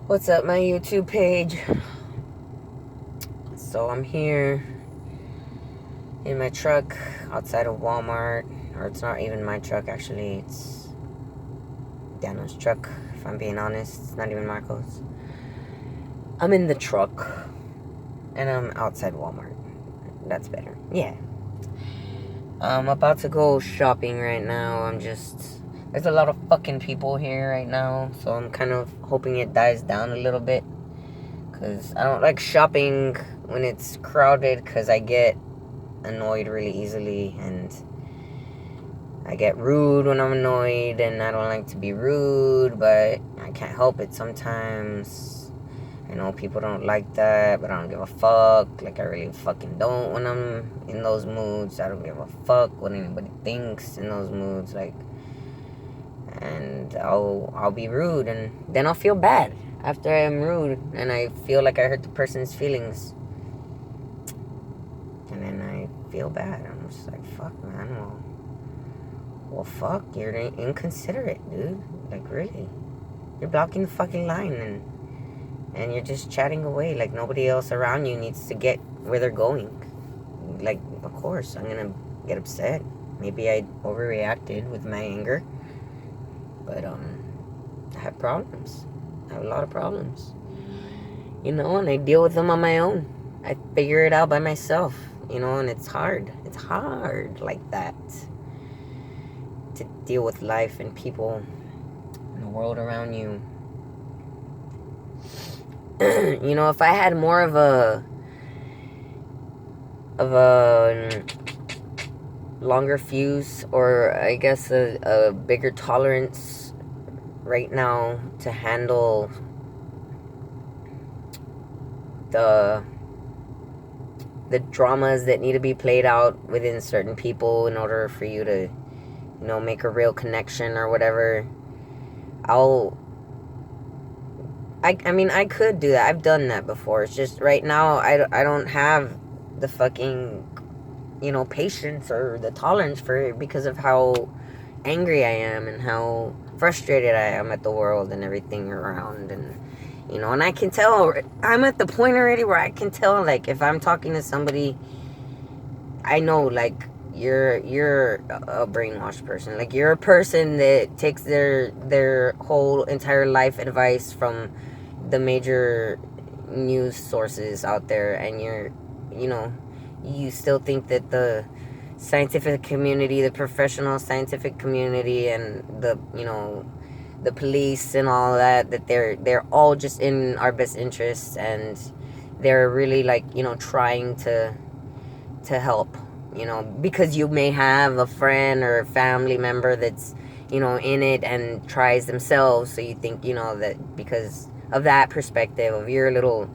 What's up, my YouTube page? So I'm here in my truck outside of Walmart, or it's not even my truck actually, it's Daniel's truck, if I'm being honest. It's not even Marco's. I'm in the truck and I'm outside Walmart. That's better. Yeah. I'm about to go shopping right now. There's a lot of fucking people here right now, so I'm kind of hoping it dies down a little bit. Because I don't like shopping when it's crowded, because I get annoyed really easily, and I get rude when I'm annoyed, and I don't like to be rude, but I can't help it sometimes. I know people don't like that, but I don't give a fuck. Like, I really fucking don't when I'm in those moods. I don't give a fuck what anybody thinks in those moods. Like, and I'll be rude, and then I'll feel bad after I'm rude, and I feel like I hurt the person's feelings, and then I feel bad. I'm just like, fuck, man. Well, fuck. You're inconsiderate, dude. Like, really, you're blocking the fucking line, and you're just chatting away like nobody else around you needs to get where they're going. Like, of course, I'm gonna get upset. Maybe I overreacted with my anger, but I have problems. I have a lot of problems, and I deal with them on my own. I figure it out by myself, and it's hard. It's hard like that to deal with life and people and the world around you. If I had more of a longer fuse, or I guess a bigger tolerance right now to handle the dramas that need to be played out within certain people in order for you to make a real connection or whatever. I mean, I could do that. I've done that before. It's just right now I don't have the fucking patience or the tolerance for it, because of how angry I am and how frustrated I am at the world and everything around. And I can tell, I'm at the point already where I can tell, like, if I'm talking to somebody, I know, like, you're a brainwashed person. Like, you're a person that takes their whole entire life advice from the major news sources out there, and you know you still think that the scientific community, the professional scientific community, and the police and all that they're all just in our best interests, and they're really, like, trying to help, because you may have a friend or a family member that's in it and tries themselves, so you think that because of that perspective of your little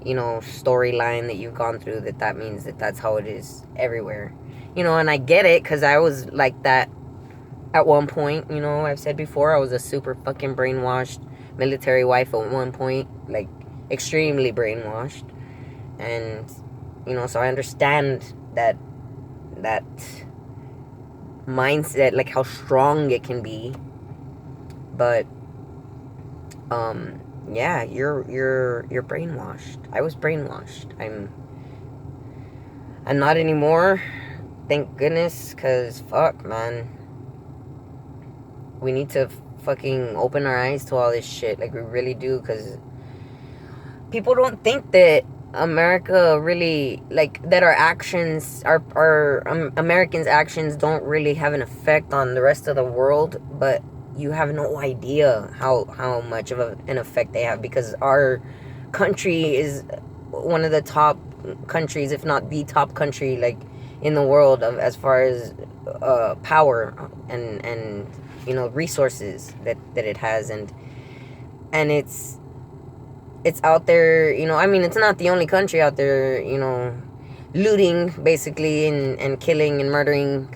storyline that you've gone through, that means that that's how it is everywhere. And I get it, because I was like that at one point. I've said before, I was a super fucking brainwashed military wife at one point, like, extremely brainwashed. And so I understand that mindset, like, how strong it can be. But yeah, you're brainwashed. I was brainwashed. I'm not anymore, thank goodness, because fuck, man, we need to fucking open our eyes to all this shit, like, we really do, because people don't think that America really, like, that our actions, our Americans' actions don't really have an effect on the rest of the world, but you have no idea how much of an effect they have, because our country is one of the top countries, if not the top country, like, in the world, of as far as power and resources that it has, and it's out there. I mean, it's not the only country out there, looting, basically, and killing and murdering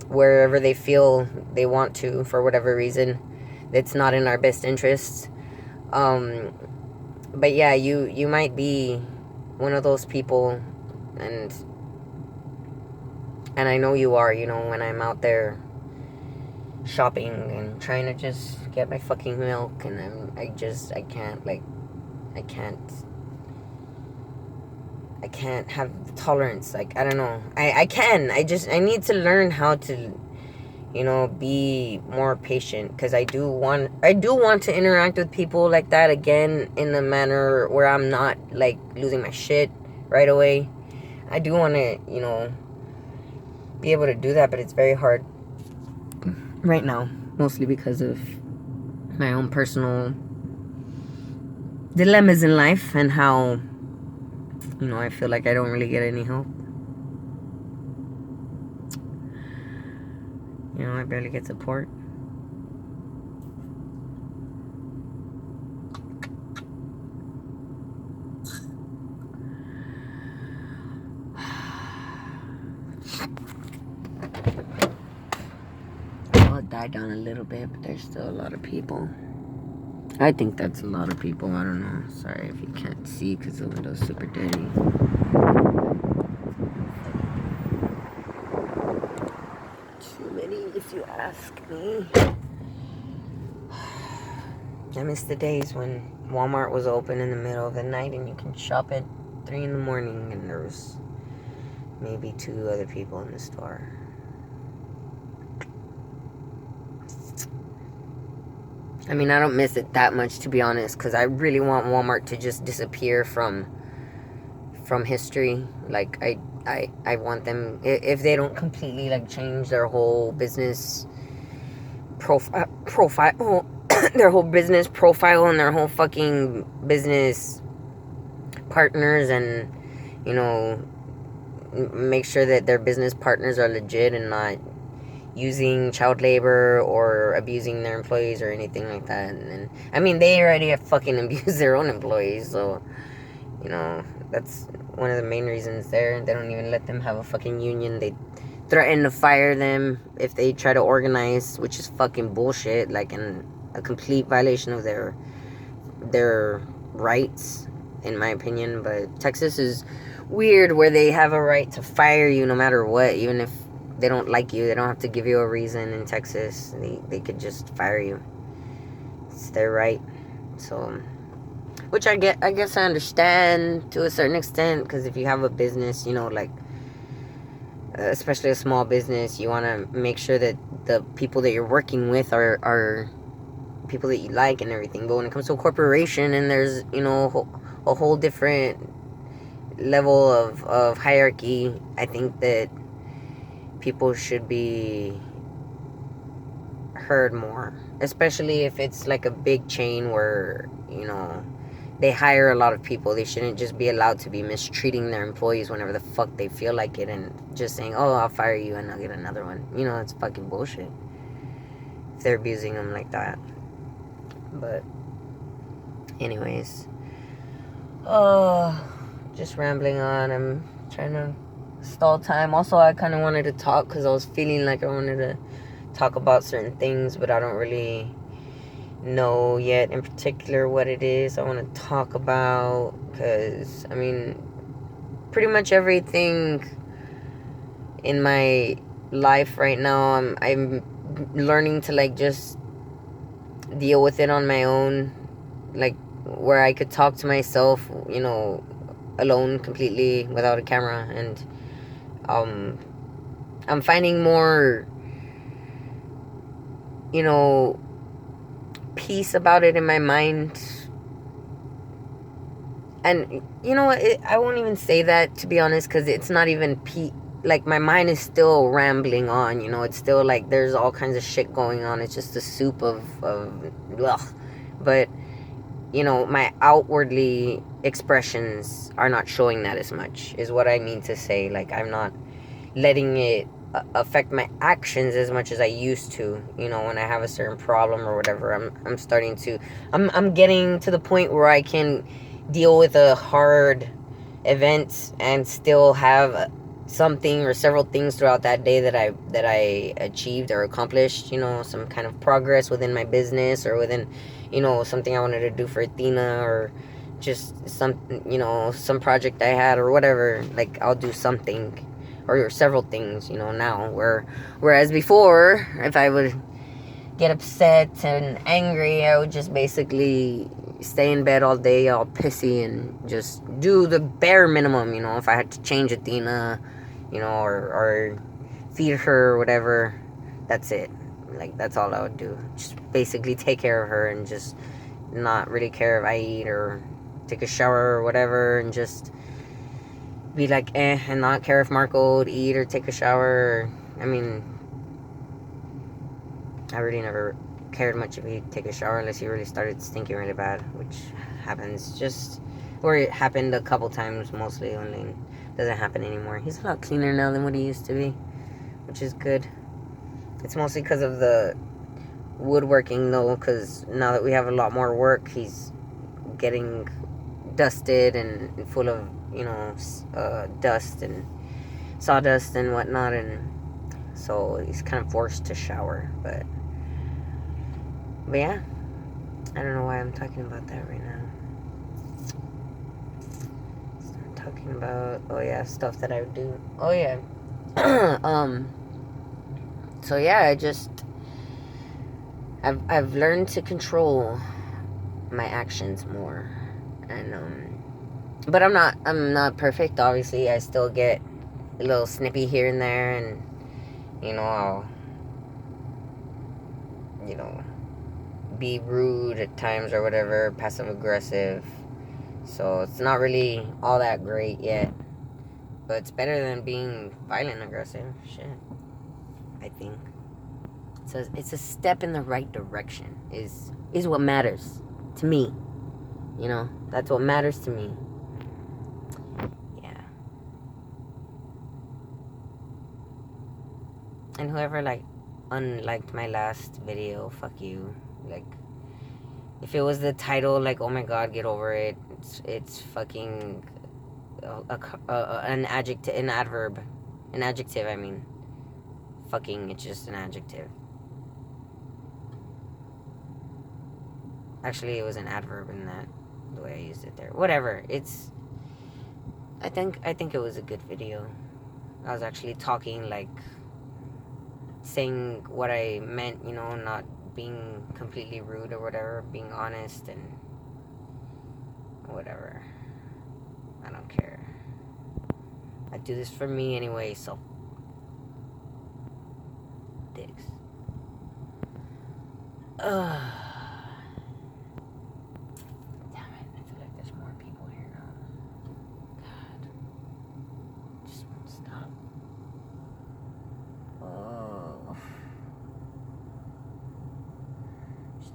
wherever they feel they want to, for whatever reason that's not in our best interests. But yeah, you might be one of those people, and I know you are, when I'm out there shopping and trying to just get my fucking milk, and I can't, like, I can't have tolerance. Like, I don't know. I need to learn how to, be more patient, because I do want to interact with people like that again, in a manner where I'm not, like, losing my shit right away. I do want to, be able to do that, but it's very hard right now, mostly because of my own personal dilemmas in life, and how, I feel like I don't really get any help. I barely get support. Well, it died down a little bit, but there's still a lot of people. I think that's a lot of people. I don't know. Sorry if you can't see, because the window's super dirty. Too many, if you ask me. I miss the days when Walmart was open in the middle of the night and you can shop at 3 in the morning and there was maybe 2 other people in the store. I mean, I don't miss it that much, to be honest, because I really want Walmart to just disappear from history. Like, I want them, if they don't completely, like, change their whole business profile, their whole business profile and their whole fucking business partners, and, make sure that their business partners are legit and not using child labor or abusing their employees or anything like that. And I mean, they already have fucking abused their own employees, so, that's one of the main reasons there. They don't even let them have a fucking union. They threaten to fire them if they try to organize, which is fucking bullshit, like, a complete violation of their rights, in my opinion. But Texas is weird, where they have a right to fire you no matter what, even if they don't like you. They don't have to give you a reason in Texas. They could just fire you. It's their right. So, which I guess I understand to a certain extent, because if you have a business, like, especially a small business, you want to make sure that the people that you're working with are people that you like and everything. But when it comes to a corporation, and there's, a whole different level of hierarchy, I think that people should be heard more, especially if it's like a big chain where, they hire a lot of people. They shouldn't just be allowed to be mistreating their employees whenever the fuck they feel like it, and just saying, oh, I'll fire you and I'll get another one. It's fucking bullshit if they're abusing them like that. But anyways, just rambling on. I'm trying to stall time. Also, I kind of wanted to talk because I was feeling like I wanted to talk about certain things, but I don't really know yet in particular what it is I want to talk about, because, I mean, pretty much everything in my life right now, I'm learning to, like, just deal with it on my own, like, where I could talk to myself, alone completely without a camera. And I'm finding more, peace about it in my mind. And you know what, I won't even say that, to be honest, because it's not even like, my mind is still rambling on. It's still like there's all kinds of shit going on. It's just a soup of ugh. But my outwardly expressions are not showing that as much, is what I mean to say. Like, I'm not letting it affect my actions as much as I used to. When I have a certain problem or whatever, I'm starting to, I'm getting to the point where I can deal with a hard event and still have something or several things throughout that day that I achieved or accomplished, some kind of progress within my business, or within, something I wanted to do for Athena, or just some project I had or whatever. Like, I'll do something or several things, now, whereas before, if I would get upset and angry, I would just basically stay in bed all day, all pissy, and just do the bare minimum, you know, if I had to change Athena, you know, or feed her or whatever, that's it. Like, that's all I would do. Just basically take care of her and just not really care if I eat or take a shower or whatever, and just be like, and not care if Marco would eat or take a shower. I mean, I really never cared much if he'd take a shower unless he really started stinking really bad, which happens or it happened a couple times, mostly only doesn't happen anymore. He's a lot cleaner now than what he used to be, which is good. It's mostly because of the woodworking, though, because now that we have a lot more work, he's getting dusted and full of, you know, dust and sawdust and whatnot, and so he's kind of forced to shower. But yeah, I don't know why I'm talking about that right now. Start talking about, oh yeah, stuff that I would do. Oh yeah. So yeah, I've learned to control my actions more, and but I'm not perfect. Obviously, I still get a little snippy here and there, and you know, I'll, you know, be rude at times or whatever, passive aggressive. So it's not really all that great yet, but it's better than being violent aggressive. Shit, I think. So it's a step in the right direction. Is what matters to me. You know, that's what matters to me. Yeah. And whoever unliked my last video, fuck you. Like, if it was the title, like, oh my god, get over it. It's fucking an adjective, an adverb, an adjective. I mean, fucking. It's just an adjective. Actually, it was an adverb in that, the way I used it there. Whatever. I think it was a good video. I was actually talking, like, saying what I meant, you know, not being completely rude or whatever, being honest and whatever. I don't care. I do this for me anyway, so dicks. Ugh.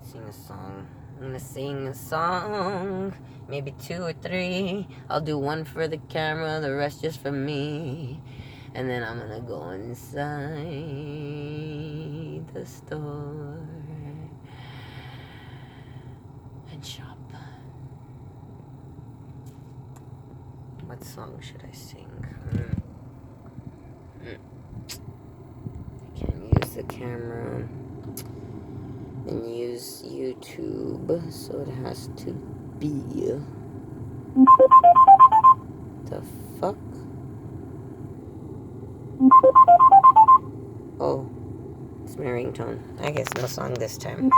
Sing a song. I'm gonna sing a song, maybe 2 or 3. I'll do one for the camera, the rest just for me. And then I'm gonna go inside the store and shop. What song should I sing? I can't use the camera and use YouTube, so it has to be the fuck. Oh, it's my ringtone. I guess no song this time.